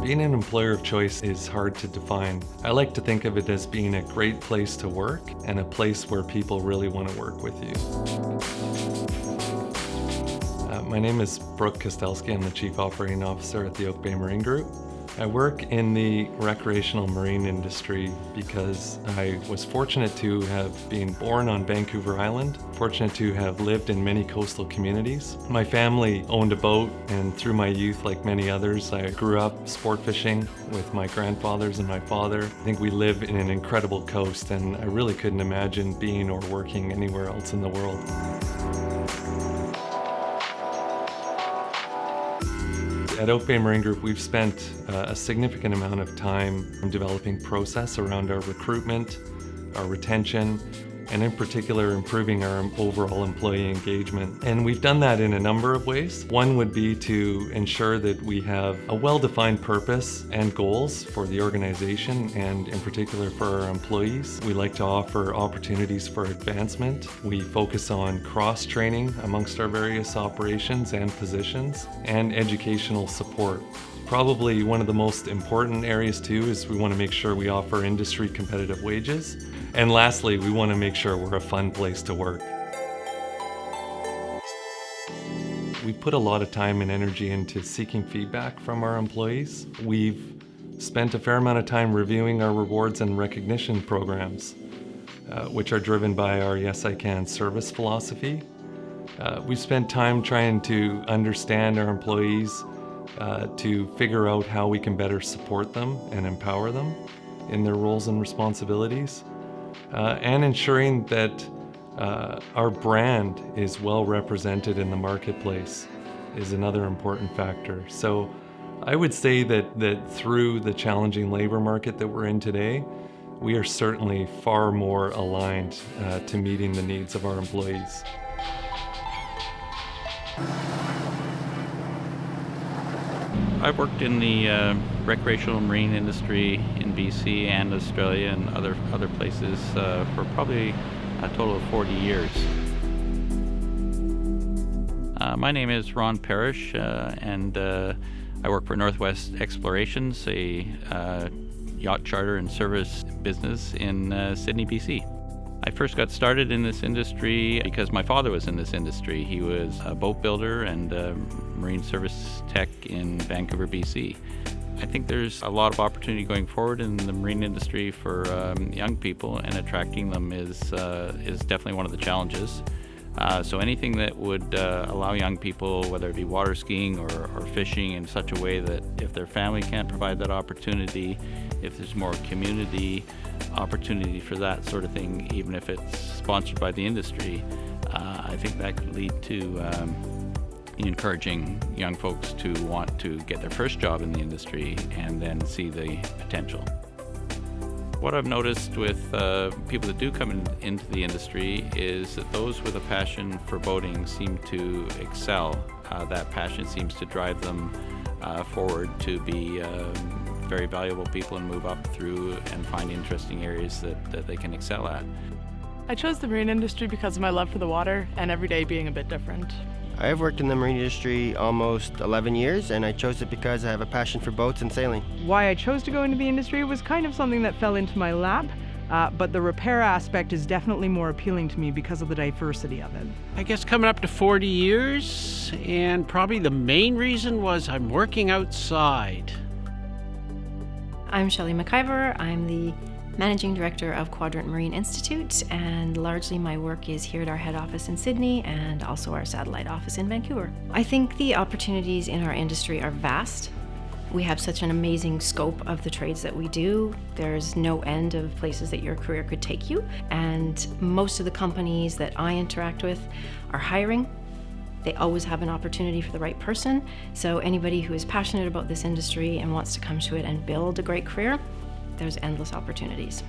Being an employer of choice is hard to define. I like to think of it as being a great place to work and a place where people really want to work with you. My name is Brooke Kostelski. I'm the Chief Operating Officer at the Oak Bay Marine Group. I work in the recreational marine industry because I was fortunate to have been born on Vancouver Island, fortunate to have lived in many coastal communities. My family owned a boat, and through my youth, like many others, I grew up sport fishing with my grandfathers and my father. I think we live in an incredible coast, and I really couldn't imagine being or working anywhere else in the world. At Oak Bay Marine Group, we've spent a significant amount of time developing process around our recruitment, our retention, and in particular improving our overall employee engagement. And we've done that in a number of ways. One would be to ensure that we have a well-defined purpose and goals for the organization, and in particular for our employees. We like to offer opportunities for advancement. We focus on cross-training amongst our various operations and positions, and educational support. Probably one of the most important areas too is we want to make sure we offer industry competitive wages. And lastly, we want to make sure we're a fun place to work. We put a lot of time and energy into seeking feedback from our employees. We've spent a fair amount of time reviewing our rewards and recognition programs, which are driven by our Yes I Can service philosophy. We've spent time trying to understand our employees, to figure out how we can better support them and empower them in their roles and responsibilities, and ensuring that our brand is well represented in the marketplace is another important factor. So I would say that through the challenging labor market that we're in today, we are certainly far more aligned to meeting the needs of our employees. I've worked in the recreational marine industry in BC and Australia and other places for probably a total of 40 years. My name is Ron Parrish, and I work for Northwest Explorations, a yacht charter and service business in Sydney, BC. I first got started in this industry because my father was in this industry. He was a boat builder and marine service tech in Vancouver, BC. I think there's a lot of opportunity going forward in the marine industry for young people, and attracting them is definitely one of the challenges. So anything that would allow young people, whether it be water skiing or fishing, in such a way that if their family can't provide that opportunity, if there's more community opportunity for that sort of thing, even if it's sponsored by the industry, I think that could lead to encouraging young folks to want to get their first job in the industry and then see the potential. What I've noticed with people that do come into the industry is that those with a passion for boating seem to excel. That passion seems to drive them forward to be very valuable people and move up through and find interesting areas that they can excel at. I chose the marine industry because of my love for the water and every day being a bit different. I have worked in the marine industry almost 11 years, and I chose it because I have a passion for boats and sailing. Why I chose to go into the industry was kind of something that fell into my lap, but the repair aspect is definitely more appealing to me because of the diversity of it. I guess coming up to 40 years, and probably the main reason was I'm working outside. I'm Shelley McIver. I'm the Managing Director of Quadrant Marine Institute, and largely my work is here at our head office in Sydney and also our satellite office in Vancouver. I think the opportunities in our industry are vast. We have such an amazing scope of the trades that we do. There's no end of places that your career could take you, and most of the companies that I interact with are hiring. They always have an opportunity for the right person, so anybody who is passionate about this industry and wants to come to it and build a great career, there's endless opportunities.